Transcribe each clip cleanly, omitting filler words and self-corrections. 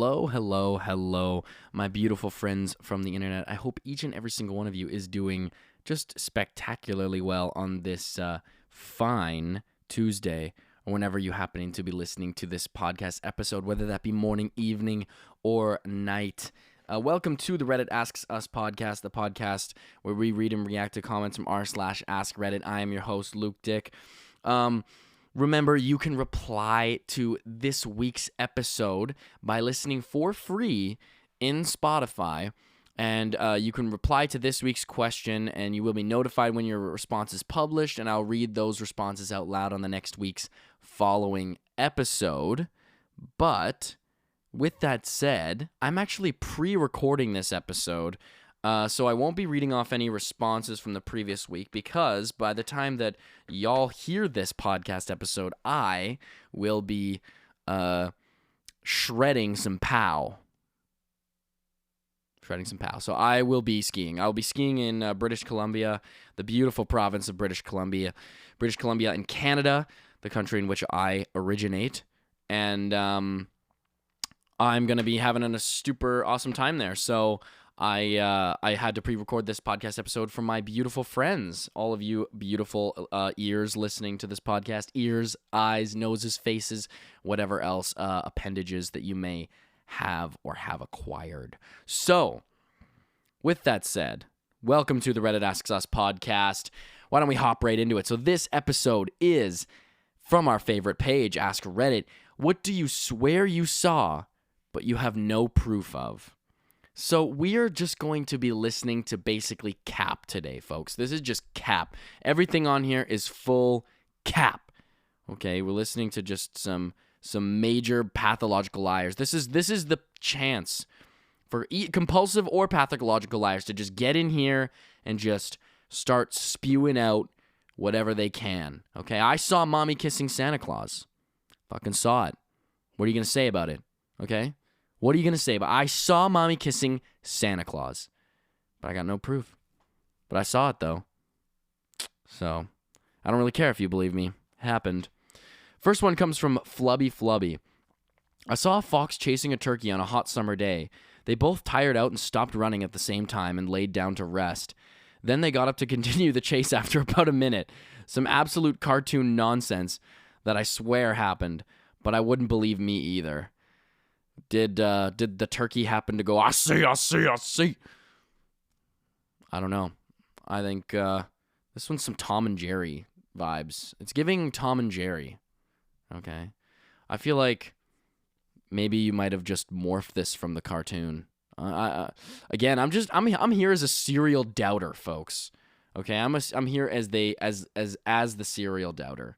Hello, hello, hello, my beautiful friends from the internet. I hope each and every single one of you is doing just spectacularly well on this fine Tuesday, or whenever you happening to be listening to this podcast episode, whether that be morning, evening, or night. Welcome to the Reddit Asks Us podcast, the podcast where we read and react to comments from r/Askreddit. I am your host, Luke Dick. Remember, you can reply to this week's episode by listening for free in Spotify, and you can reply to this week's question, and you will be notified when your response is published, and I'll read those responses out loud on the next week's following episode. But with that said, I'm actually pre-recording this episode, so I won't be reading off any responses from the previous week, because by the time that y'all hear this podcast episode, I will be shredding some pow. So I will be skiing. I'll be skiing in British Columbia, the beautiful province of British Columbia in Canada, the country in which I originate, and I'm going to be having a super awesome time there. So I had to pre-record this podcast episode for my beautiful friends, all of you beautiful ears listening to this podcast, ears, eyes, noses, faces, whatever else appendages that you may have or have acquired. So, with that said, welcome to the Reddit Asks Us podcast. Why don't we hop right into it? So this episode is from our favorite page, Ask Reddit. What do you swear you saw, but you have no proof of? So we are just going to be listening to basically cap today, folks. This is just cap. Everything on here is full cap. Okay, we're listening to just some major pathological liars. This is the chance for compulsive or pathological liars to just get in here and just start spewing out whatever they can. Okay, I saw mommy kissing Santa Claus. Fucking saw it. What are you going to say about it? Okay? What are you going to say about it? I saw mommy kissing Santa Claus, but I got no proof. But I saw it, though. So, I don't really care if you believe me. It happened. First one comes from Flubby. I saw a fox chasing a turkey on a hot summer day. They both tired out and stopped running at the same time and laid down to rest. Then they got up to continue the chase after about a minute. Some absolute cartoon nonsense that I swear happened, but I wouldn't believe me either. Did the turkey happen to go, I see? I don't know. I think this one's some Tom and Jerry vibes. It's giving Tom and Jerry. Okay. I feel like maybe you might have just morphed this from the cartoon. Again, I'm here as a serial doubter, folks. Okay, I'm here as the serial doubter.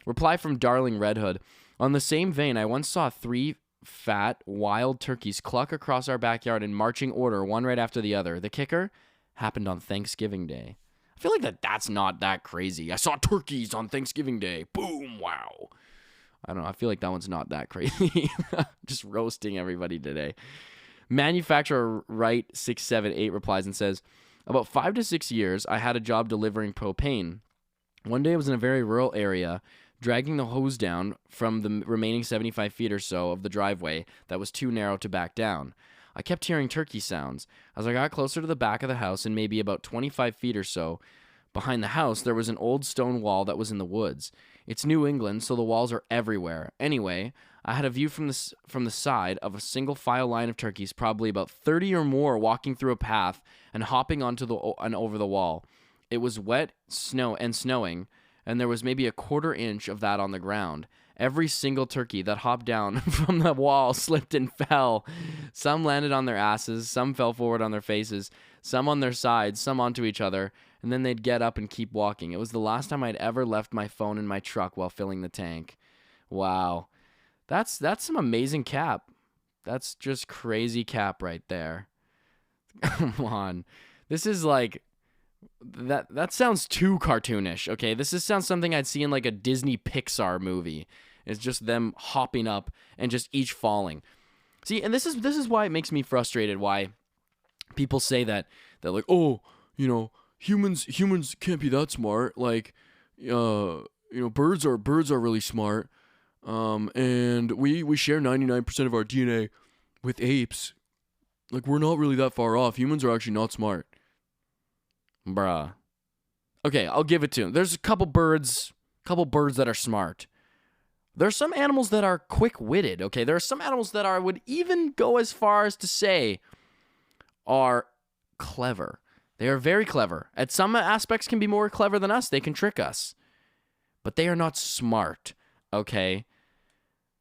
Reply from Darling Red Hood. On the same vein, I once saw 3 fat, wild turkeys cluck across our backyard in marching order, one right after the other. The kicker happened on Thanksgiving Day. I feel like that's not that crazy. I saw turkeys on Thanksgiving Day. Boom, wow. I don't know. I feel like that one's not that crazy. Just roasting everybody today. Manufacturer Right 678 replies and says, about 5 to 6 years, I had a job delivering propane. One day I was in a very rural area, dragging the hose down from the remaining 75 feet or so of the driveway that was too narrow to back down. I kept hearing turkey sounds. As I got closer to the back of the house and maybe about 25 feet or so behind the house, there was an old stone wall that was in the woods. It's New England, so the walls are everywhere. Anyway, I had a view from the side of a single file line of turkeys, probably about 30 or more, walking through a path and hopping onto and over the wall. It was wet, snowing, and there was maybe a 1/4 inch of that on the ground. Every single turkey that hopped down from the wall slipped and fell. Some landed on their asses, some fell forward on their faces, some on their sides, some onto each other, and then they'd get up and keep walking. It was the last time I'd ever left my phone in my truck while filling the tank. Wow. That's some amazing cap. That's just crazy cap right there. Come on. This is like... That sounds too cartoonish, okay? This sounds something I'd see in like a Disney Pixar movie. It's just them hopping up and just each falling. See, and this is why it makes me frustrated, why people say that like, oh, you know, humans can't be that smart. Like, birds are really smart. And we share 99% of our DNA with apes, like, we're not really that far off. Humans are actually not smart. Bruh. Okay, I'll give it to him. There's a couple birds that are smart. There's some animals that are quick-witted, okay? There are some animals that would even go as far as to say are clever. They are very clever. At some aspects can be more clever than us. They can trick us. But they are not smart, okay?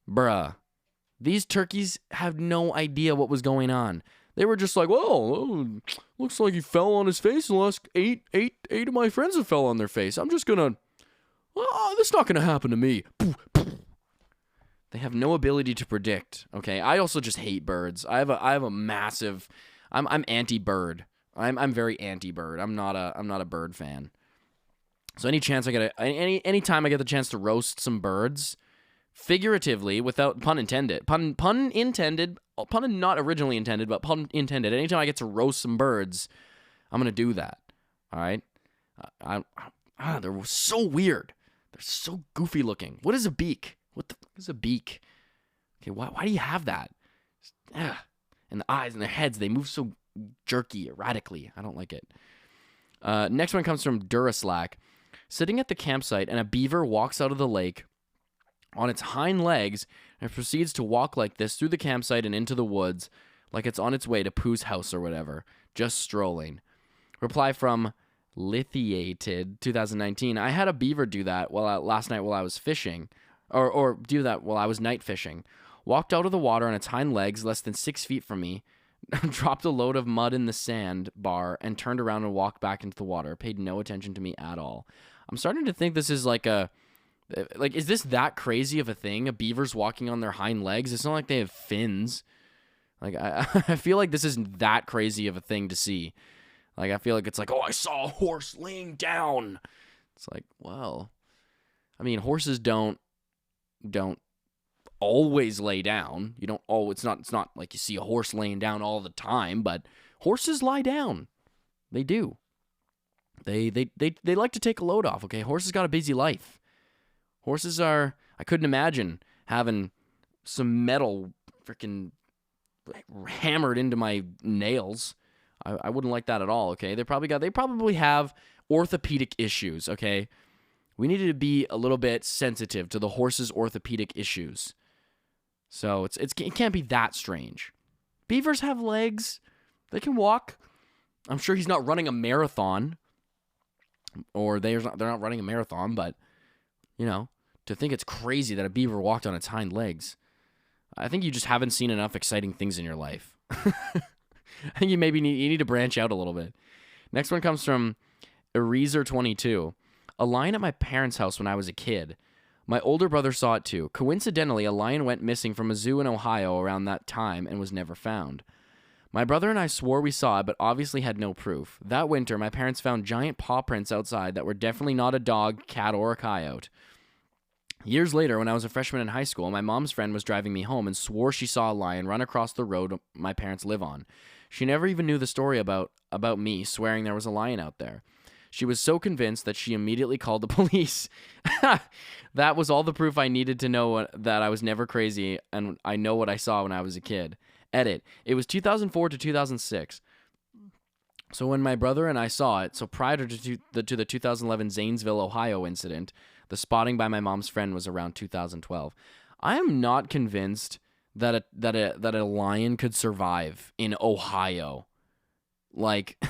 Bruh. These turkeys have no idea what was going on. They were just like, whoa, looks like he fell on his face. The last eight of my friends have fell on their face. I'm just gonna, this is not gonna happen to me. They have no ability to predict. Okay, I also just hate birds. I have a massive, I'm anti-bird. I'm very anti-bird. I'm not a bird fan. So any chance I get any time I get the chance to roast some birds, figuratively, without pun intended, pun not originally intended, but pun intended. Anytime I get to roast some birds, I'm gonna do that. All right. They're so weird. They're so goofy looking. What is a beak? What the fuck is a beak? Okay, why do you have that? And the eyes and their heads, they move so jerky, erratically. I don't like it. Next one comes from Duraslack. Sitting at the campsite, and a beaver walks out of the lake on its hind legs and proceeds to walk like this through the campsite and into the woods, like it's on its way to Pooh's house or whatever, just strolling. Reply from Lithiated 2019. I had a beaver do that last night while I was fishing, or do that while I was night fishing. Walked out of the water on its hind legs less than 6 feet from me, dropped a load of mud in the sand bar, and turned around and walked back into the water. Paid no attention to me at all. I'm starting to think this is is this that crazy of a thing? A beaver's walking on their hind legs? It's not like they have fins. Like, I feel like this isn't that crazy of a thing to see. Like, I feel like it's like, oh, I saw a horse laying down. It's like, well, I mean, horses don't always lay down. You don't it's not like you see a horse laying down all the time, but horses lie down. They do. They like to take a load off, okay? Horses got a busy life. Horses I couldn't imagine having some metal freaking hammered into my nails. I wouldn't like that at all, okay? They probably have orthopedic issues, okay? We needed to be a little bit sensitive to the horse's orthopedic issues. So it can't be that strange. Beavers have legs. They can walk. I'm sure he's not running a marathon. Or they're not running a marathon, but, you know, to think it's crazy that a beaver walked on its hind legs. I think you just haven't seen enough exciting things in your life. I think you need to branch out a little bit. Next one comes from Eraser22. A lion at my parents' house when I was a kid. My older brother saw it too. Coincidentally, a lion went missing from a zoo in Ohio around that time and was never found. My brother and I swore we saw it, but obviously had no proof. That winter, my parents found giant paw prints outside that were definitely not a dog, cat, or a coyote. Years later, when I was a freshman in high school, my mom's friend was driving me home and swore she saw a lion run across the road my parents live on. She never even knew the story about me swearing there was a lion out there. She was so convinced that she immediately called the police. That was all the proof I needed to know that I was never crazy and I know what I saw when I was a kid. Edit. It was 2004 to 2006. So when my brother and I saw it, so prior to the 2011 Zanesville, Ohio incident, the spotting by my mom's friend was around 2012. I am not convinced that a lion could survive in Ohio. Like,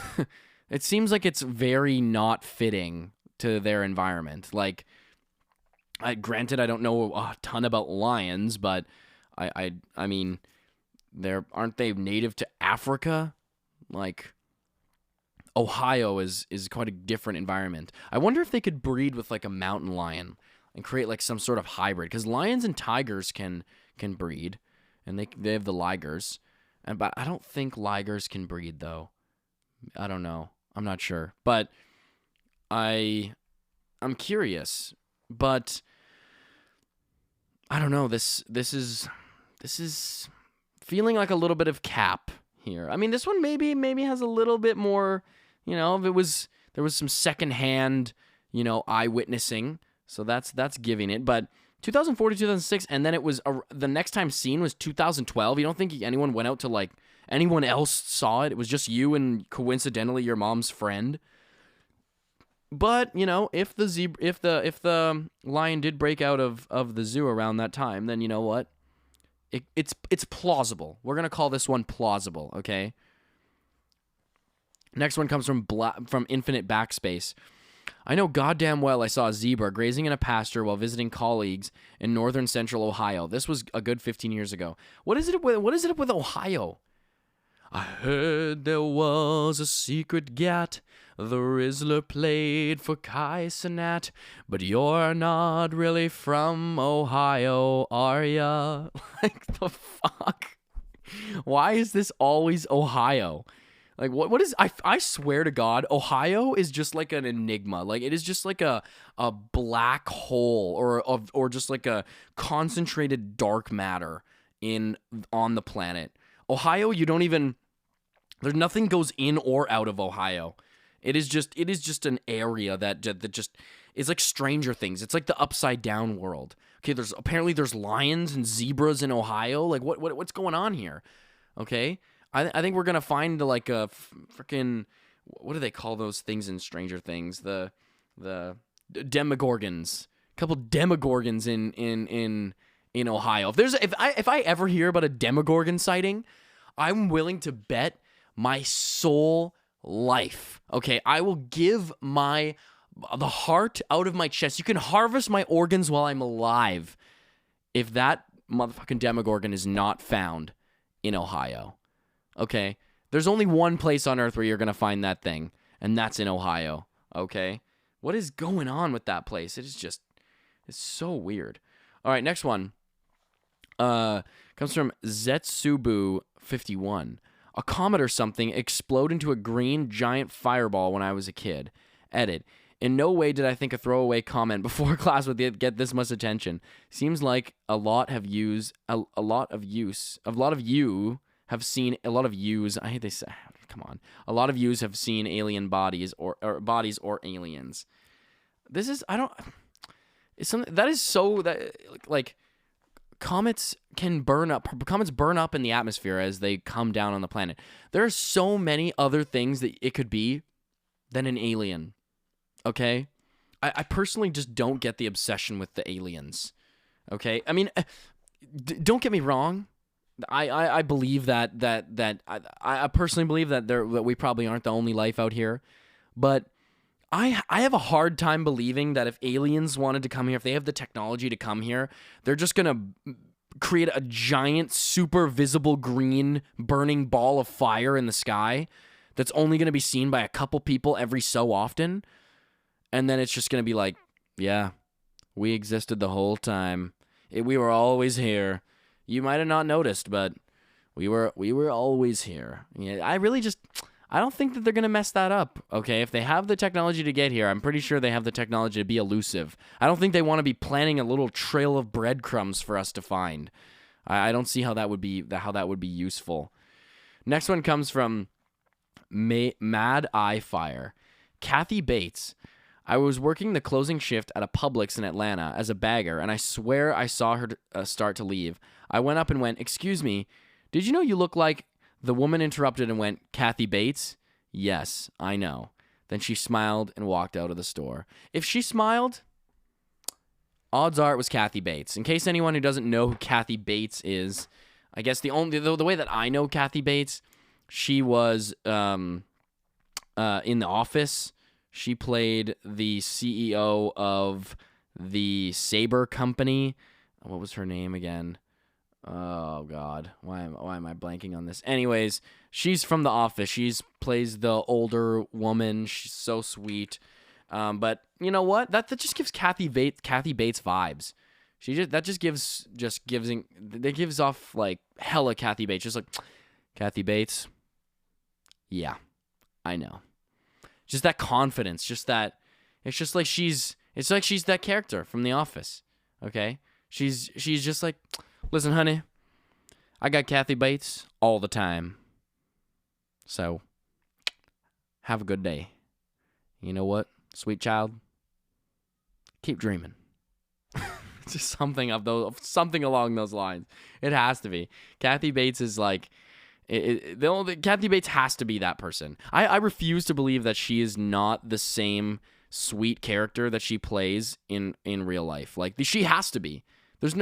it seems like it's very not fitting to their environment. Like, granted, I don't know a ton about lions, but I mean, aren't they native to Africa? Like, Ohio is quite a different environment. I wonder if they could breed with like a mountain lion and create like some sort of hybrid, because lions and tigers can breed, and they have the ligers, but I don't think ligers can breed though. I don't know. I'm not sure, but I'm curious. But I don't know. This is feeling like a little bit of cap here. I mean, this one maybe has a little bit more. You know, there was some secondhand, eyewitnessing, so that's giving it. But 2004 to 2006, and then it was the next time seen was 2012. You don't think anyone went out to like anyone else saw it? It was just you and coincidentally your mom's friend. But you know, if the lion did break out of the zoo around that time, then you know what? It's plausible. We're gonna call this one plausible. Okay. Next one comes from Infinite Backspace. I know goddamn well I saw a zebra grazing in a pasture while visiting colleagues in northern central Ohio. This was a good 15 years ago. What is it with Ohio? I heard there was a secret gat the Rizzler played for Kai Cenat, but you're not really from Ohio, are ya? Like, the fuck? Why is this always Ohio? Like, what is... I swear to God, Ohio is just like an enigma. Like, it is just like a black hole or just like a concentrated dark matter on the planet. Ohio, you don't even... There's nothing goes in or out of Ohio. It is just an area that just is like Stranger Things. It's like the upside down world. Okay, there's lions and zebras in Ohio. Like, what's going on here? Okay? I think we're gonna find like a freaking, what do they call those things in Stranger Things? The Demogorgons. A couple Demogorgons in Ohio. If I ever hear about a Demogorgon sighting, I'm willing to bet my soul life. Okay, I will give the heart out of my chest. You can harvest my organs while I'm alive if that motherfucking Demogorgon is not found in Ohio. Okay, there's only one place on earth where you're gonna find that thing, and that's in Ohio. Okay, what is going on with that place? It's so weird. All right, next one comes from Zetsubu51. A comet or something explode into a green giant fireball when I was a kid. Edit. In no way did I think a throwaway comment before class would get this much attention. Seems like a lot of yous have seen alien bodies or bodies or aliens. This is comets burn up in the atmosphere as they come down on the planet. There are so many other things that it could be than an alien. Okay? I personally just don't get the obsession with the aliens. Okay? I mean, don't get me wrong. I believe that I personally believe that we probably aren't the only life out here. But I have a hard time believing that if aliens wanted to come here, if they have the technology to come here, they're just going to create a giant, super visible green burning ball of fire in the sky that's only going to be seen by a couple people every so often. And then it's just going to be like, yeah, we existed the whole time. We were always here. You might have not noticed, but we were always here. Yeah, I don't think that they're going to mess that up, okay? If they have the technology to get here, I'm pretty sure they have the technology to be elusive. I don't think they want to be planting a little trail of breadcrumbs for us to find. I don't see how that would be useful. Next one comes from Mad Eye Fire. Kathy Bates. I was working the closing shift at a Publix in Atlanta as a bagger, and I swear I saw her start to leave. I went up and went, "Excuse me, did you know you look like..." The woman interrupted and went, "Kathy Bates?" "Yes, I know." Then she smiled and walked out of the store. If she smiled, odds are it was Kathy Bates. In case anyone who doesn't know who Kathy Bates is, I guess the way that I know Kathy Bates, she was in The Office. She played the CEO of the Sabre company. What was her name again? Oh God, why am I blanking on this? Anyways, she's from The Office. She plays the older woman. She's so sweet. But you know what? That just gives Kathy Bates vibes. That gives off like hella Kathy Bates. Just like, Kathy Bates. Yeah, I know. Just that confidence. Just that. It's like she's that character from The Office. Okay, she's just like, "Listen, honey, I got Kathy Bates all the time. So, have a good day. You know what, sweet child? Keep dreaming." Just something along those lines. It has to be. Kathy Bates is like, Kathy Bates has to be that person. I refuse to believe that she is not the same sweet character that she plays in real life. Like, she has to be. It's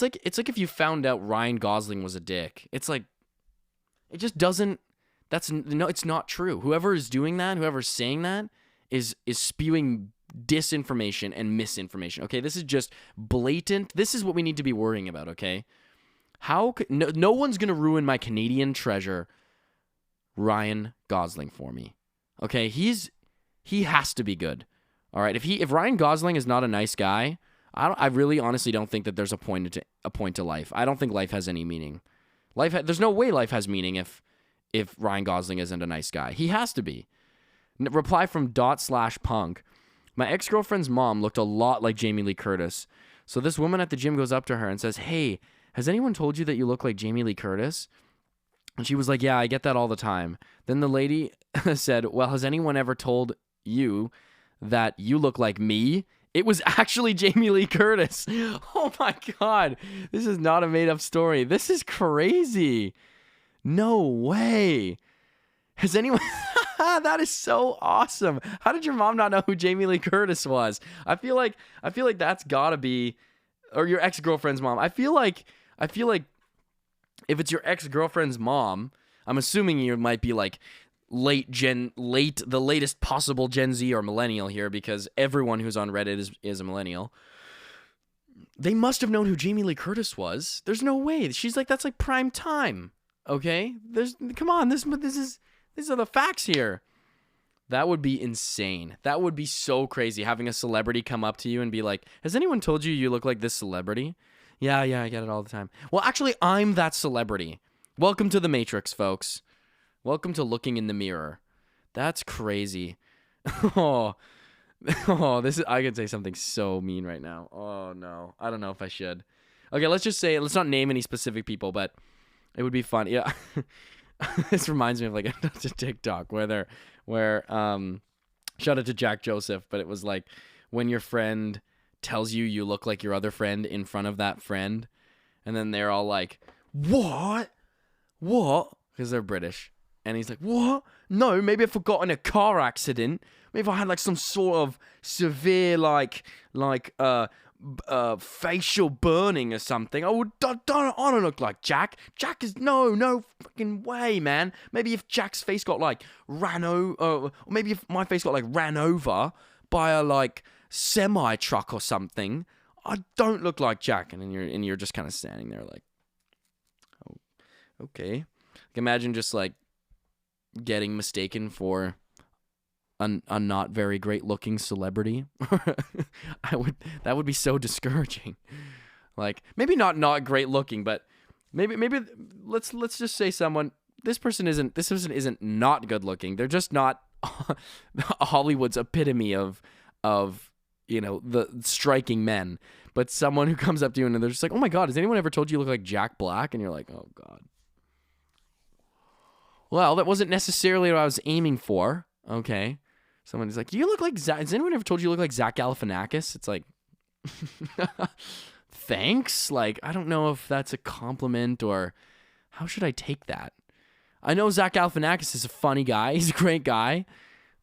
like if you found out Ryan Gosling was a dick. It's like, it just doesn't. It's not true. Whoever is doing that, whoever's saying that, is spewing disinformation and misinformation. Okay, this is just blatant. This is what we need to be worrying about. Okay, no one's gonna ruin my Canadian treasure, Ryan Gosling, for me. Okay, he has to be good. All right, if Ryan Gosling is not a nice guy, I really honestly don't think that there's a point to life. I don't think life has any meaning. There's no way life has meaning if Ryan Gosling isn't a nice guy. He has to be. Reply from /punk. My ex-girlfriend's mom looked a lot like Jamie Lee Curtis. So this woman at the gym goes up to her and says, "Hey, has anyone told you that you look like Jamie Lee Curtis?" And she was like, "Yeah, I get that all the time." Then the lady said, "Well, has anyone ever told you that you look like me?" It was actually Jamie Lee Curtis. Oh my God. This is not a made-up story. This is crazy. No way. Has anyone... That is so awesome. How did your mom not know who Jamie Lee Curtis was? I feel like that's gotta be... Or your ex-girlfriend's mom. I feel like if it's your ex-girlfriend's mom, I'm assuming you might be like the latest possible Gen Z or millennial here, because everyone who's on Reddit is a millennial. They must have known who Jamie Lee Curtis was. There's no way. She's like, that's like prime time. Okay? Come on, these are the facts here. That would be insane. That would be so crazy, having a celebrity come up to you and be like, "Has anyone told you you look like this celebrity?" Yeah, I get it all the time. Well, actually, I'm that celebrity. Welcome to the Matrix, folks. Welcome to looking in the mirror. That's crazy. I could say something so mean right now. Oh, no. I don't know if I should. Okay, let's not name any specific people, but it would be fun. Yeah. This reminds me of like a TikTok where shout out to Jack Joseph, but it was like when your friend tells you look like your other friend in front of that friend, and then they're all like, "What? Because they're British. And he's like, "What? No, maybe I got in a car accident. Maybe I had like some sort of severe facial burning or something. I don't look like Jack. Jack is no fucking way, man. Maybe if Jack's face got like or maybe if my face got like ran over by a like semi truck or something. I don't look like Jack." And then you're just kind of standing there like, "Oh, okay." Like, imagine just like getting mistaken for a not very great looking celebrity. That would be so discouraging. Like, maybe not great looking, but maybe let's just say this person isn't not good looking. They're just not Hollywood's epitome of the striking men. But someone who comes up to you and they're just like, "Oh my God, has anyone ever told you look like Jack Black?" And you're like, "Oh God. Well, that wasn't necessarily what I was aiming for." Okay. Someone's like, "You look like Zach." Has anyone ever told you look like Zach Galifianakis? It's like, thanks. Like, I don't know if that's a compliment or how should I take that? I know Zach Galifianakis is a funny guy. He's a great guy.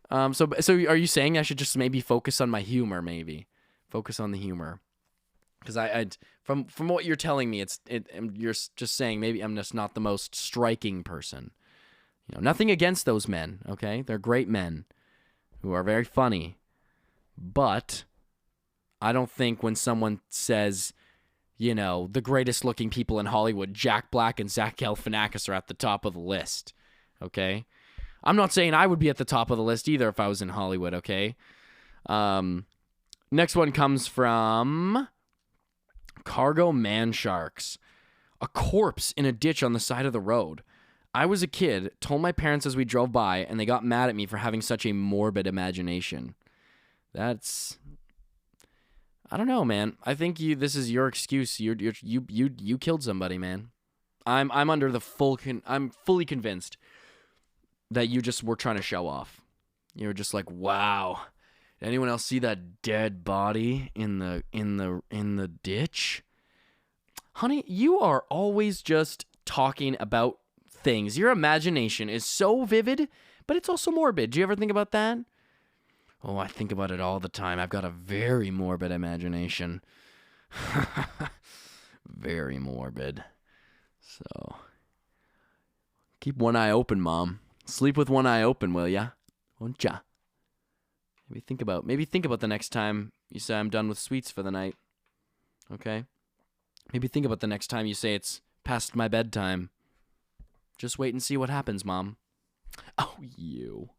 So are you saying I should just maybe focus on my humor? Maybe focus on the humor, because from what you're telling me, you're just saying maybe I'm just not the most striking person. Nothing against those men. Okay, they're great men who are very funny, but I don't think when someone says, the greatest looking people in Hollywood, Jack Black and Zach Galifianakis, are at the top of the list. Okay, I'm not saying I would be at the top of the list either if I was in Hollywood. Okay. Next one comes from Cargo Man Sharks. A corpse in a ditch on the side of the road. I was a kid, told my parents as we drove by, and they got mad at me for having such a morbid imagination. I don't know, man. I think this is your excuse. You killed somebody, man. I'm fully convinced that you just were trying to show off. You were just like, "Wow, Anyone else see that dead body in the ditch? Honey, you are always just talking about things. Your imagination is so vivid, but it's also morbid. Do you ever think about that? Oh, I think about it all the time. I've got a very morbid imagination. Very morbid. So, keep one eye open, Mom. Sleep with one eye open, will ya? Won't ya? Maybe think about the next time you say I'm done with sweets for the night. Okay? Maybe think about the next time you say it's past my bedtime. Just wait and see what happens, Mom. Oh, you.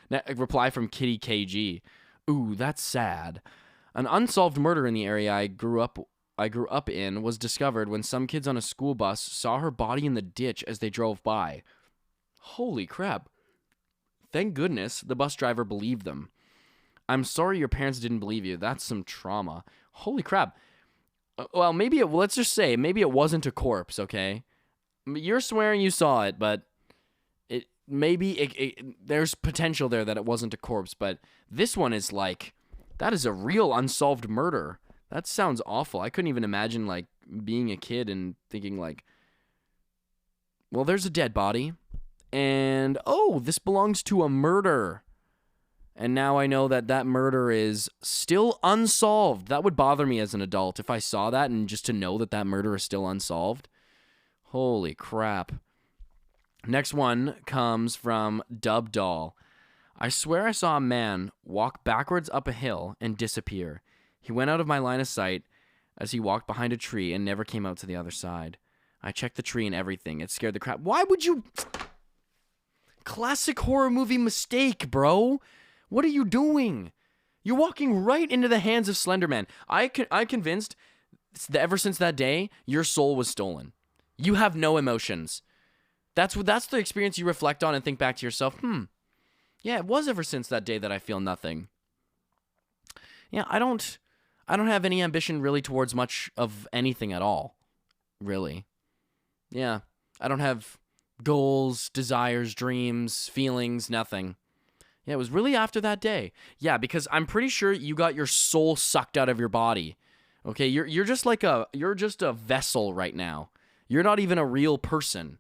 Now, a reply from Kitty KG. Ooh, that's sad. An unsolved murder in the area I grew up in was discovered when some kids on a school bus saw her body in the ditch as they drove by. Holy crap. Thank goodness the bus driver believed them. I'm sorry your parents didn't believe you. That's some trauma. Holy crap. Well, let's just say, maybe it wasn't a corpse, okay? You're swearing you saw it, but there's potential there that it wasn't a corpse, but this one is like, that is a real unsolved murder. That sounds awful. I couldn't even imagine, like, being a kid and thinking, like, well, there's a dead body, and, oh, this belongs to a murder. And now I know that murder is still unsolved. That would bother me as an adult if I saw that and just to know that murder is still unsolved. Holy crap. Next one comes from Dub Doll. I swear I saw a man walk backwards up a hill and disappear. He went out of my line of sight as he walked behind a tree and never came out to the other side. I checked the tree and everything. It scared the crap. Why would you... Classic horror movie mistake, bro. What are you doing? You're walking right into the hands of Slender Man. I'm convinced that ever since that day, your soul was stolen. You have no emotions. That's the experience you reflect on and think back to yourself, yeah, it was ever since that day that I feel nothing. Yeah, I don't have any ambition really towards much of anything at all. Really. Yeah, I don't have goals, desires, dreams, feelings, nothing. Yeah, it was really after that day. Yeah, because I'm pretty sure you got your soul sucked out of your body. Okay, you're just a vessel right now. You're not even a real person.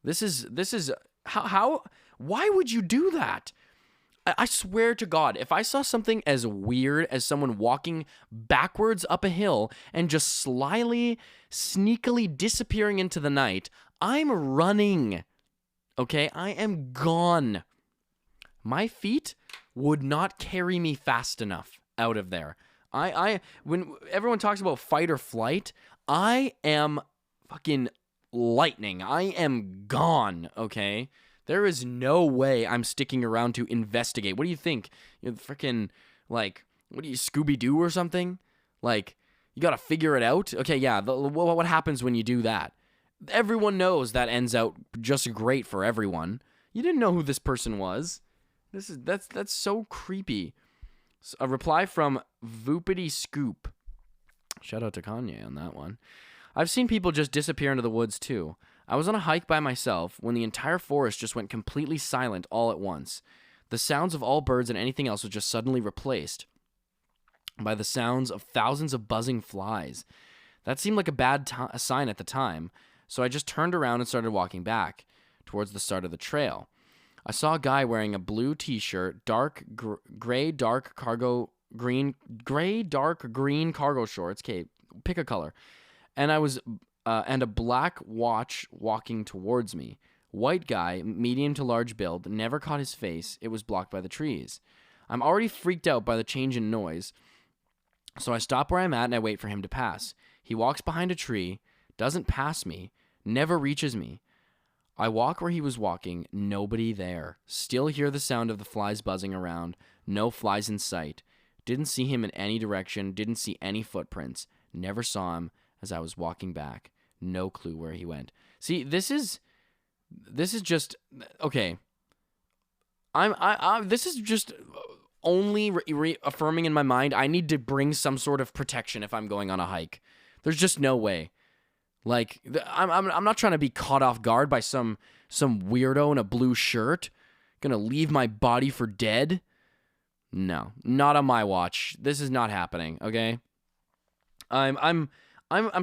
This is how why would you do that? I swear to God, if I saw something as weird as someone walking backwards up a hill and just slyly, sneakily disappearing into the night, I'm running. Okay, I am gone. My feet would not carry me fast enough out of there. When everyone talks about fight or flight, I am fucking lightning. I am gone, okay? There is no way I'm sticking around to investigate. What do you think? You're freaking, like, what are you, Scooby-Doo or something? Like, you gotta figure it out? Okay, yeah, what happens when you do that? Everyone knows that ends out just great for everyone. You didn't know who this person was. That's so creepy. A reply from Voopity Scoop. Shout out to Kanye on that one. I've seen people just disappear into the woods too. I was on a hike by myself when the entire forest just went completely silent all at once. The sounds of all birds and anything else was just suddenly replaced by the sounds of thousands of buzzing flies. That seemed like a bad sign at the time, so I just turned around and started walking back towards the start of the trail. I saw a guy wearing a blue t-shirt, gray dark green cargo shorts. Okay, pick a color. And and a black watch walking towards me. White guy, medium to large build, never caught his face. It was blocked by the trees. I'm already freaked out by the change in noise, so I stop where I'm at and I wait for him to pass. He walks behind a tree, doesn't pass me, never reaches me. I walk where he was walking, nobody there. Still hear the sound of the flies buzzing around, no flies in sight. Didn't see him in any direction, didn't see any footprints. Never saw him as I was walking back. No clue where he went. See, this is just okay. This is just only reaffirming in my mind I need to bring some sort of protection if I'm going on a hike. There's just no way. Like, I'm not trying to be caught off guard by some weirdo in a blue shirt, gonna leave my body for dead. No, not on my watch. This is not happening, okay? I'm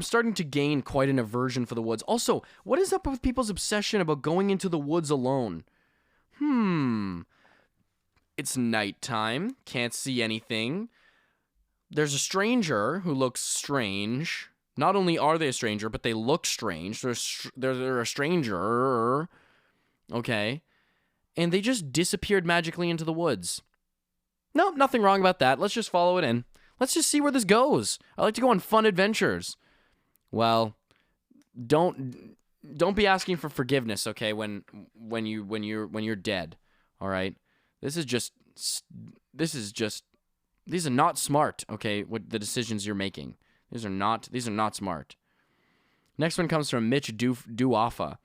starting to gain quite an aversion for the woods. Also, what is up with people's obsession about going into the woods alone? It's nighttime, can't see anything. There's a stranger who looks strange. Not only are they a stranger, but they look strange. They're a stranger, okay? And they just disappeared magically into the woods. No, nothing wrong about that. Let's just follow it in. Let's just see where this goes. I like to go on fun adventures. Well, don't be asking for forgiveness, okay? When you're dead, all right? These are not smart, okay? What the decisions you're making. These are not smart. Next one comes from Mitch Duafa.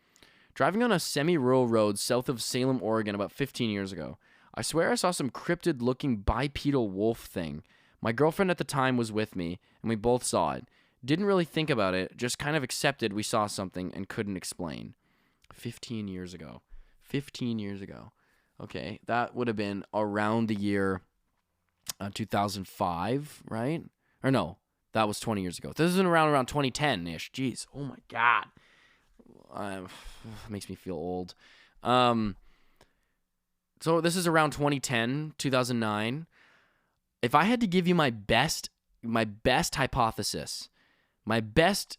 Driving on a semi-rural road south of Salem, Oregon about 15 years ago. I swear I saw some cryptid-looking bipedal wolf thing. My girlfriend at the time was with me, and we both saw it. Didn't really think about it, just kind of accepted we saw something and couldn't explain. 15 years ago. 15 years ago. Okay, that would have been around the year 2005, right? Or no, that was 20 years ago. This is around 2010-ish. Jeez, oh my God. Makes me feel old. So this is around 2010, 2009. If I had to give you my best hypothesis, my best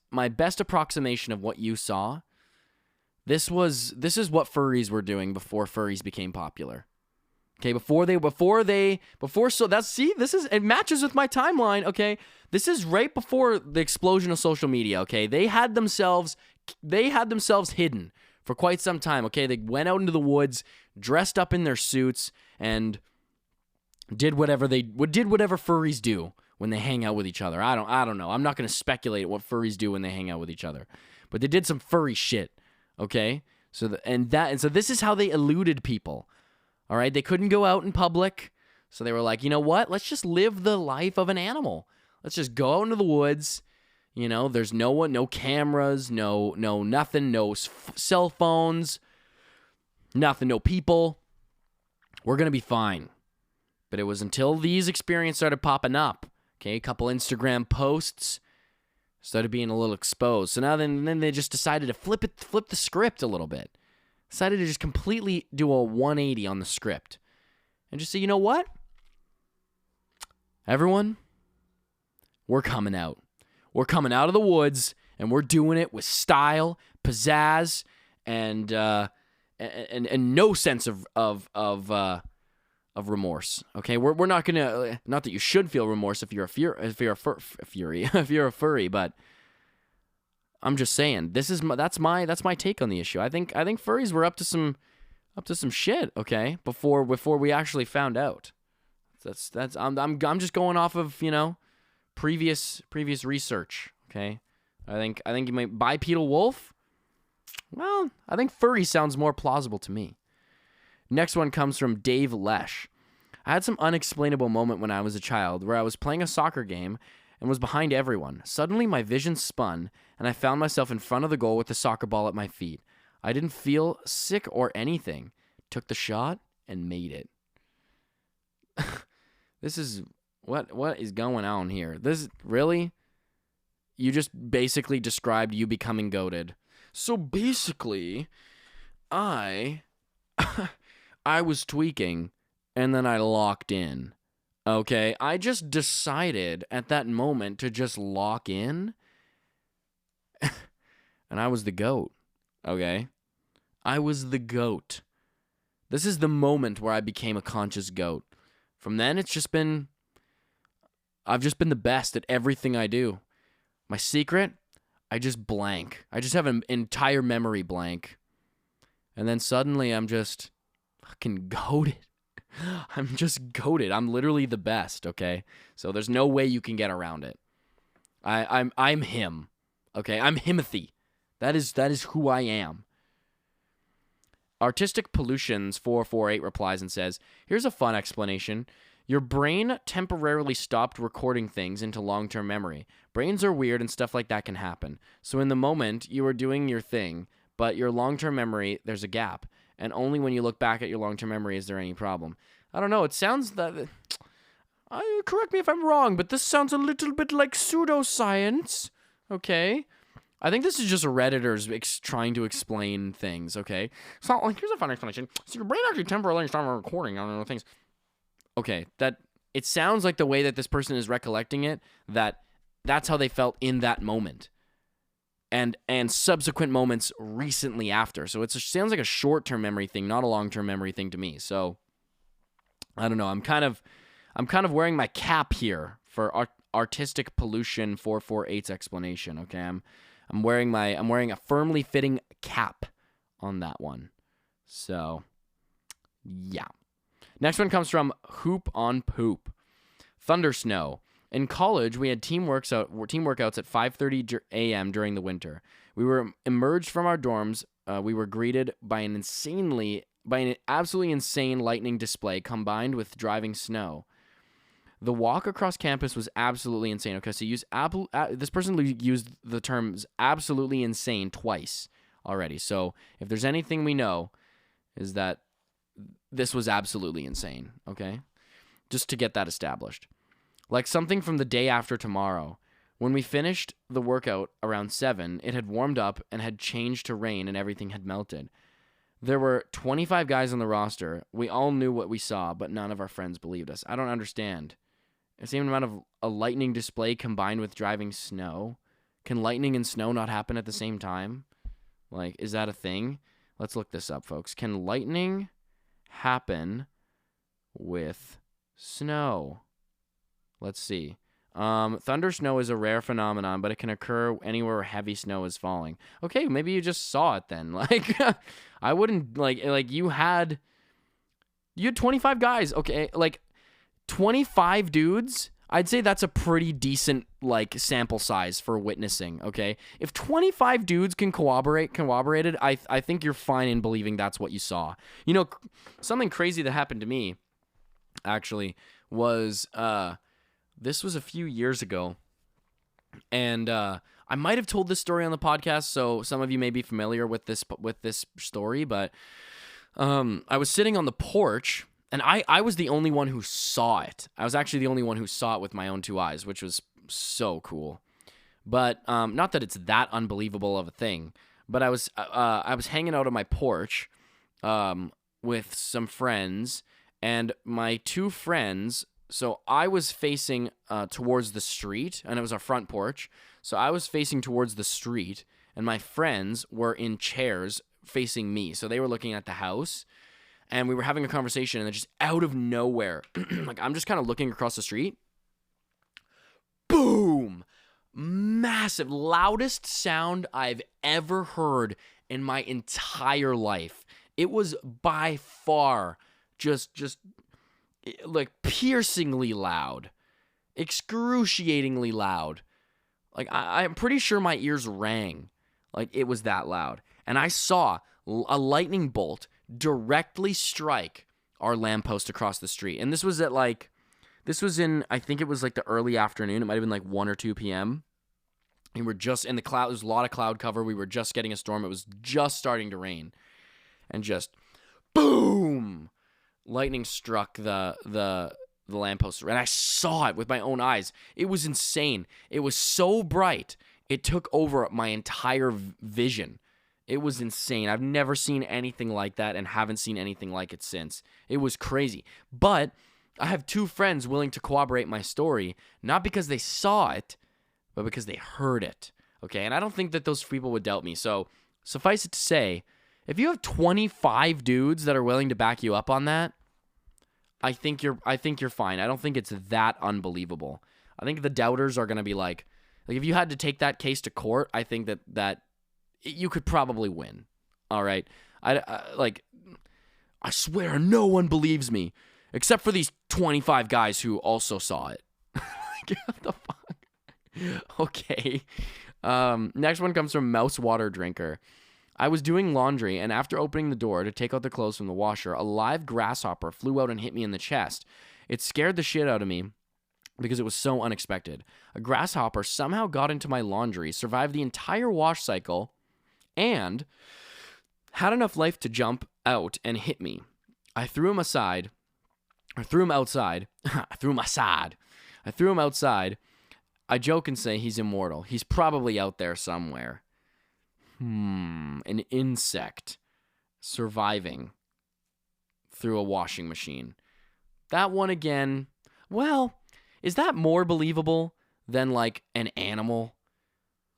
approximation of what you saw, this is what furries were doing before furries became popular. Okay, it matches with my timeline, okay? This is right before the explosion of social media, okay? They had themselves hidden for quite some time, okay? They went out into the woods, dressed up in their suits, and did whatever furries do when they hang out with each other. I don't know. I'm not going to speculate what furries do when they hang out with each other. But they did some furry shit, okay? So this is how they eluded people. All right, they couldn't go out in public, so they were like, you know what? Let's just live the life of an animal. Let's just go out into the woods. You know, there's no one, no cameras, no nothing, no cell phones, nothing, no people. We're going to be fine. But it was until these experiences started popping up, okay, a couple Instagram posts, started being a little exposed. So now then they just decided to flip the script a little bit. Decided to just completely do a 180 on the script. And just say, you know what? Everyone, we're coming out. We're coming out of the woods, and we're doing it with style, pizzazz, and no sense of remorse. Okay, we're not gonna. Not that you should feel remorse if you're a furry, but I'm just saying that's my take on the issue. I think furries were up to some shit. Okay, before we actually found out. I'm just going off of previous research. Okay, I think you might bipedal wolf. Well, I think furry sounds more plausible to me. Next one comes from Dave Lesh. I had some unexplainable moment when I was a child where I was playing a soccer game and was behind everyone. Suddenly my vision spun and I found myself in front of the goal with the soccer ball at my feet. I didn't feel sick or anything. Took the shot and made it. This is what is going on here? This really? You just basically described you becoming goated. So basically, I was tweaking and then I locked in. Okay, I just decided at that moment to just lock in. And I was the GOAT. Okay? I was the GOAT. This is the moment where I became a conscious GOAT. From then, I've just been the best at everything I do. My secret, I just blank. I just have an entire memory blank. And then suddenly I'm just fucking goated. I'm just goated. I'm literally the best, okay? So there's no way you can get around it. I'm him. Okay? I'm Himothy. That is who I am. Artistic Pollutions 448 replies and says, "Here's a fun explanation. Your brain temporarily stopped recording things into long-term memory. Brains are weird and stuff like that can happen. So in the moment, you were doing your thing, but your long-term memory, there's a gap. And only when you look back at your long-term memory is there any problem." I don't know. It sounds that. Correct me if I'm wrong, but this sounds a little bit like pseudoscience. Okay. I think this is just Redditors trying to explain things, okay? So, like, here's a fun explanation. So your brain actually temporarily starts recording on things. Okay, it sounds like the way that this person is recollecting it, that's how they felt in that moment. And subsequent moments recently after. So it sounds like a short-term memory thing, not a long-term memory thing to me. So, I don't know. I'm kind of wearing my cap here for Artistic Pollution 448's explanation, okay? I'm wearing a firmly fitting cap on that one. So, yeah. Next one comes from Hoop on Poop. Thunder Snow. In college, we had team workouts at 5:30 a.m. during the winter. We were emerged from our dorms. We were greeted by an absolutely insane lightning display combined with driving snow. The walk across campus was absolutely insane. Okay, so this person used the terms absolutely insane twice already. So if there's anything we know, is that this was absolutely insane, okay? Just to get that established. Like something from the day after tomorrow. When we finished the workout around 7, it had warmed up and had changed to rain and everything had melted. There were 25 guys on the roster. We all knew what we saw, but none of our friends believed us. I don't understand. The same amount of a lightning display combined with driving snow. Can lightning and snow not happen at the same time? Like, is that a thing? Let's look this up, folks. Can lightning happen with snow? Let's see. Thunder snow is a rare phenomenon, but it can occur anywhere where heavy snow is falling. Okay, maybe you just saw it then. Like, I wouldn't, like you had 25 guys. Okay, like 25 dudes, I'd say that's a pretty decent, like, sample size for witnessing, okay? If 25 dudes can corroborated, I think you're fine in believing that's what you saw. You know, something crazy that happened to me, actually, was, this was a few years ago, and I might have told this story on the podcast, so some of you may be familiar with this story, but I was sitting on the porch, and I was the only one who saw it. I was actually the only one who saw it with my own two eyes, which was so cool. But not that it's that unbelievable of a thing, but I was hanging out on my porch with some friends, and my two friends. So I was facing towards the street, and it was our front porch. So I was facing towards the street, and my friends were in chairs facing me. So they were looking at the house. And we were having a conversation, and then just out of nowhere, like I'm just kind of looking across the street. Boom! Massive, loudest sound I've ever heard in my entire life. It was by far just like piercingly loud, excruciatingly loud. Like I'm pretty sure my ears rang. Like it was that loud. And I saw a lightning bolt directly strike our lamppost across the street. And this was in, I think it was like the early afternoon. It might have been like 1 or 2 p.m. And we're just in the cloud. There's a lot of cloud cover. We were just getting a storm. It was just starting to rain. And just boom! Lightning struck the lamppost. And I saw it with my own eyes. It was insane. It was so bright. It took over my entire vision. It was insane. I've never seen anything like that and haven't seen anything like it since. It was crazy. But I have two friends willing to corroborate my story, not because they saw it, but because they heard it. Okay? And I don't think that those people would doubt me. So suffice it to say, if you have 25 dudes that are willing to back you up on that, I think you're fine. I don't think it's that unbelievable. I think the doubters are going to be like if you had to take that case to court, I think that you could probably win. All right. I swear no one believes me except for these 25 guys who also saw it. What the fuck? Okay. Next one comes from Mouse Water Drinker. I was doing laundry, and after opening the door to take out the clothes from the washer, a live grasshopper flew out and hit me in the chest. It scared the shit out of me because it was so unexpected. A grasshopper somehow got into my laundry, survived the entire wash cycle, and had enough life to jump out and hit me. I threw him aside I threw him outside. I threw him outside. I joke and say he's immortal. He's probably out there somewhere. An insect surviving through a washing machine. That one again, well, is that more believable than like an animal?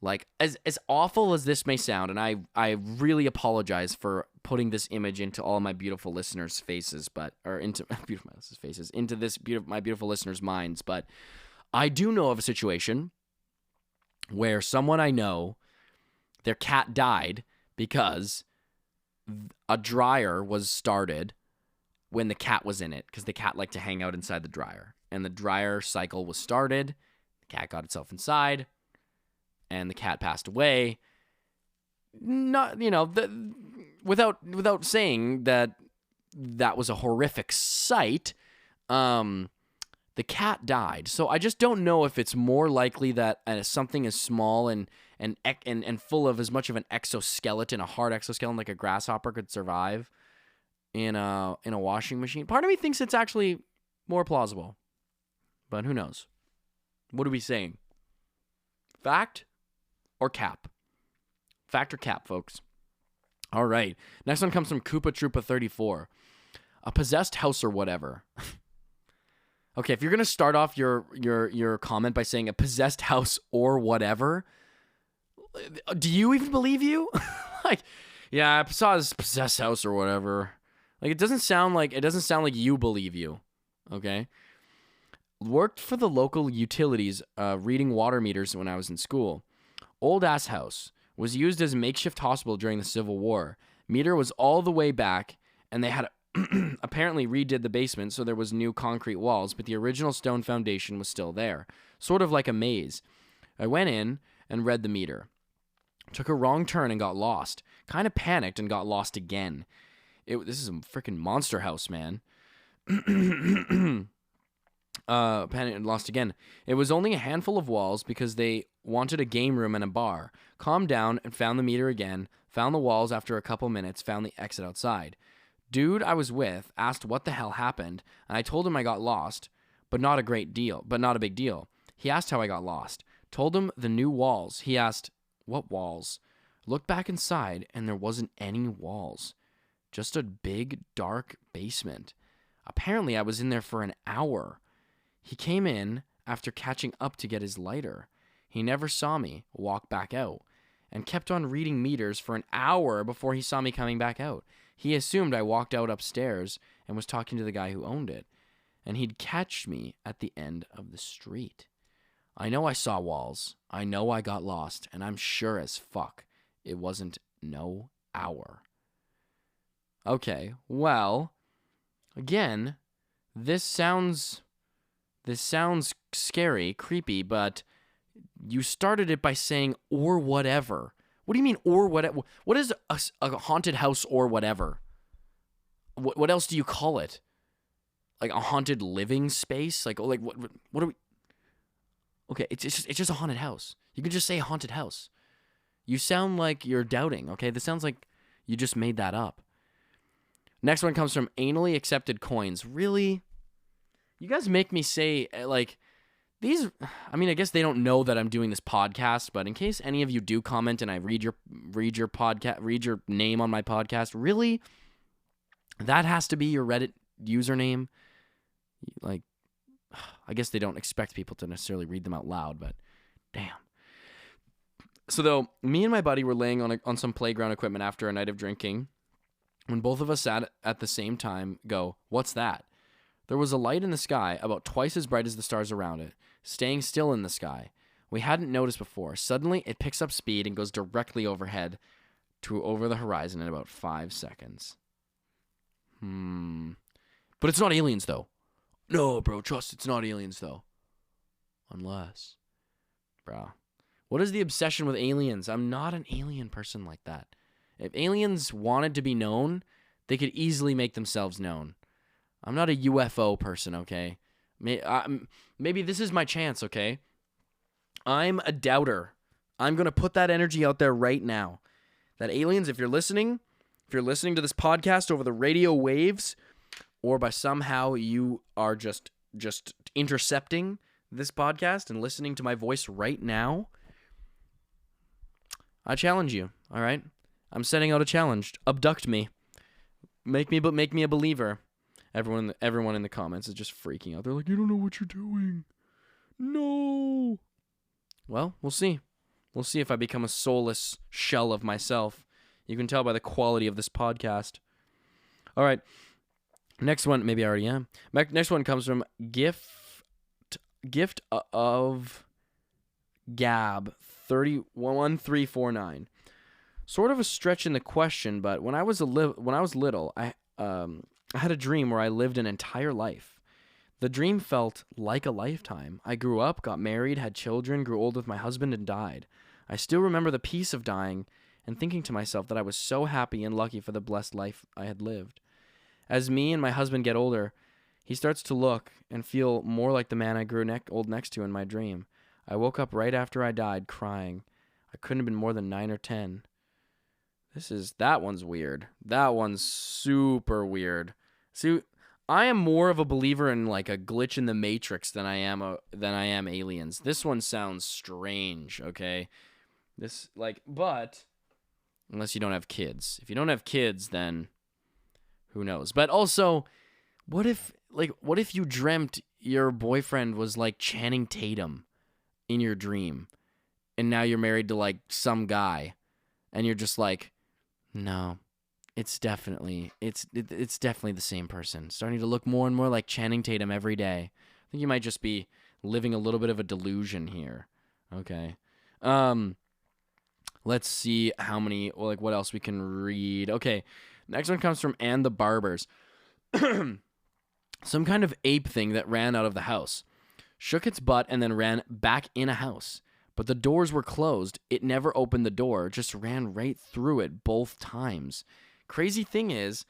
Like, as awful as this may sound, and I really apologize for putting this image into all my beautiful listeners' faces, into my beautiful listeners' minds, but I do know of a situation where someone I know, their cat died because a dryer was started when the cat was in it, because the cat liked to hang out inside the dryer, and the dryer cycle was started. The cat got itself inside, and the cat passed away. Not, without saying that was a horrific sight. The cat died. So I just don't know if it's more likely that something as small and full of as much of an exoskeleton, a hard exoskeleton like a grasshopper, could survive in a washing machine. Part of me thinks it's actually more plausible, but who knows? What are we saying? Fact or cap? Fact or cap, folks? All right. Next one comes from Koopa Troopa 34. A possessed house or whatever. Okay, if you're gonna start off your comment by saying a possessed house or whatever, do you even believe you? Like, yeah, I saw this possessed house or whatever. Like, it doesn't sound like you believe you. Okay. Worked for the local utilities, reading water meters when I was in school. Old ass house. Was used as a makeshift hospital during the Civil War. Meter was all the way back, and they had apparently redid the basement, so there was new concrete walls, but the original stone foundation was still there. Sort of like a maze. I went in and read the meter. Took a wrong turn and got lost. Kind of panicked and got lost again. This is a freaking monster house, man. Panicked and lost again. It was only a handful of walls because they wanted a game room and a bar. Calmed down and found the meter again. Found the walls after a couple minutes. Found the exit outside. Dude I was with asked what the hell happened, and I told him I got lost, but not a big deal. He asked how I got lost. Told him the new walls. He asked, what walls? Looked back inside, and there wasn't any walls. Just a big, dark basement. Apparently, I was in there for an hour. He came in after catching up to get his lighter. He never saw me walk back out, and kept on reading meters for an hour before he saw me coming back out. He assumed I walked out upstairs and was talking to the guy who owned it, and he'd catch me at the end of the street. I know I saw walls. I know I got lost, and I'm sure as fuck it wasn't no hour. Okay, well, again, this sounds scary, creepy, but you started it by saying or whatever. What do you mean or whatever? What is a haunted house or whatever? What else do you call it? Like a haunted living space? Like what are we? Okay, it's just a haunted house. You can just say haunted house. You sound like you're doubting, okay? This sounds like you just made that up. Next one comes from Anally Accepted Coins. Really? You guys make me say, like, these, I mean, I guess they don't know that I'm doing this podcast, but in case any of you do comment and I read your name on my podcast, really? That has to be your Reddit username? Like, I guess they don't expect people to necessarily read them out loud, but damn. So though, me and my buddy were laying on some playground equipment after a night of drinking, when both of us sat at the same time, go, what's that? There was a light in the sky about twice as bright as the stars around it, staying still in the sky. We hadn't noticed before. Suddenly, it picks up speed and goes directly overhead to over the horizon in about 5 seconds. But it's not aliens, though. No, bro, trust it's not aliens, though. Unless. Bro. What is the obsession with aliens? I'm not an alien person like that. If aliens wanted to be known, they could easily make themselves known. I'm not a UFO person, okay? Maybe this is my chance, okay? I'm a doubter. I'm going to put that energy out there right now. That aliens, if you're listening to this podcast over the radio waves, or by somehow you are just intercepting this podcast and listening to my voice right now, I challenge you, all right? I'm setting out a challenge. Abduct me. Make me a believer. Everyone in the comments is just freaking out. They're like, you don't know what you're doing. No. Well, we'll see. We'll see if I become a soulless shell of myself. You can tell by the quality of this podcast. All right. Next one, maybe I already am. Next one comes from Gift of Gab 1349. Sort of a stretch in the question, but when I was little, I had a dream where I lived an entire life. The dream felt like a lifetime. I grew up, got married, had children, grew old with my husband, and died. I still remember the peace of dying and thinking to myself that I was so happy and lucky for the blessed life I had lived. As me and my husband get older, he starts to look and feel more like the man I grew old next to in my dream. I woke up right after I died, crying. I couldn't have been more than 9 or 10. That one's weird. That one's super weird. See, I am more of a believer in like a glitch in the Matrix than I am aliens. This one sounds strange, okay? But unless you don't have kids. If you don't have kids, then who knows? But also, what if you dreamt your boyfriend was like Channing Tatum in your dream, and now you're married to like some guy, and you're just like, no, it's definitely the same person. Starting to look more and more like Channing Tatum every day. I think you might just be living a little bit of a delusion here. Okay. Let's see what else we can read. Okay. Next one comes from Ann the Barbers. Some kind of ape thing that ran out of the house. Shook its butt and then ran back in a house. But the doors were closed. It never opened the door, just ran right through it both times. Crazy thing is,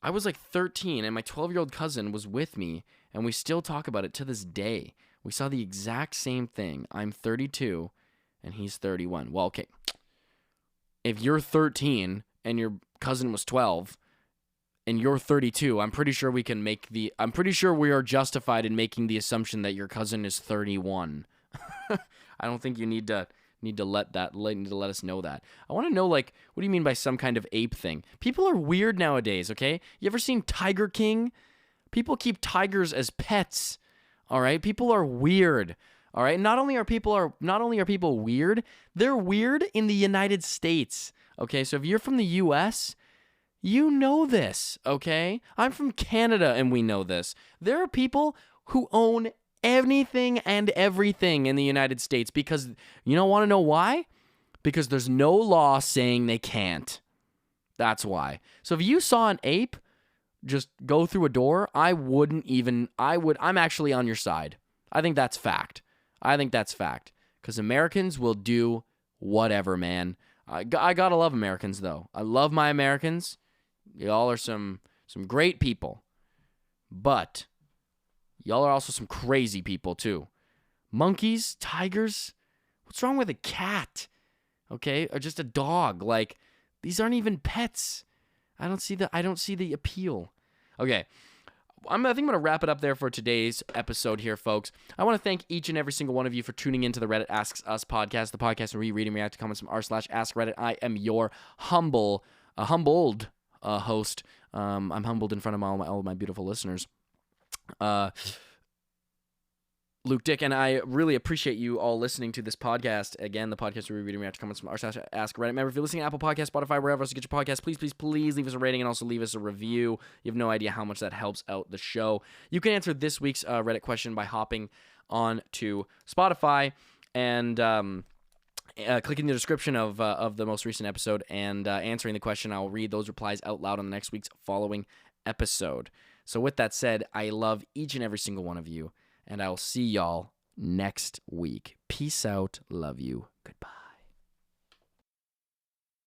I was like 13 and my 12-year-old cousin was with me, and we still talk about it to this day. We saw the exact same thing. I'm 32 and he's 31. Well, okay. If you're 13 and your cousin was 12 and you're 32, I'm pretty sure we are justified in making the assumption that your cousin is 31. I don't think you need to let us know that. I want to know, like, what do you mean by some kind of ape thing? People are weird nowadays, okay? You ever seen Tiger King? People keep tigers as pets. All right? People are weird. All right? Not only are people weird, they're weird in the United States. Okay? So if you're from the US, you know this, okay? I'm from Canada and we know this. There are people who own anything and everything in the United States because you don't want to know why? Because there's no law saying they can't. That's why. So if you saw an ape just go through a door, I'm actually on your side. I think that's fact. Because Americans will do whatever, man. I gotta love Americans, though. I love my Americans. Y'all are some great people. But y'all are also some crazy people, too. Monkeys, tigers, what's wrong with a cat? Okay? Or just a dog. Like, these aren't even pets. I don't see the appeal. Okay. I think I'm going to wrap it up there for today's episode here, folks. I want to thank each and every single one of you for tuning into the Reddit Asks Us podcast, the podcast where we read and react to comments from r/Askreddit. I am your humbled host. I'm humbled in front of all my beautiful listeners. Luke Dick, and I really appreciate you all listening to this podcast. Again, the podcast where we read and react to comments from r/Askreddit. Remember, if you're listening to Apple Podcasts, Spotify, wherever else you get your podcast, please leave us a rating and also leave us a review. You have no idea how much that helps out the show. You can answer this week's Reddit question by hopping on to Spotify and clicking the description of the most recent episode and answering the question. I'll read those replies out loud on the next week's following episode. So with that said, I love each and every single one of you, and I will see y'all next week. Peace out. Love you.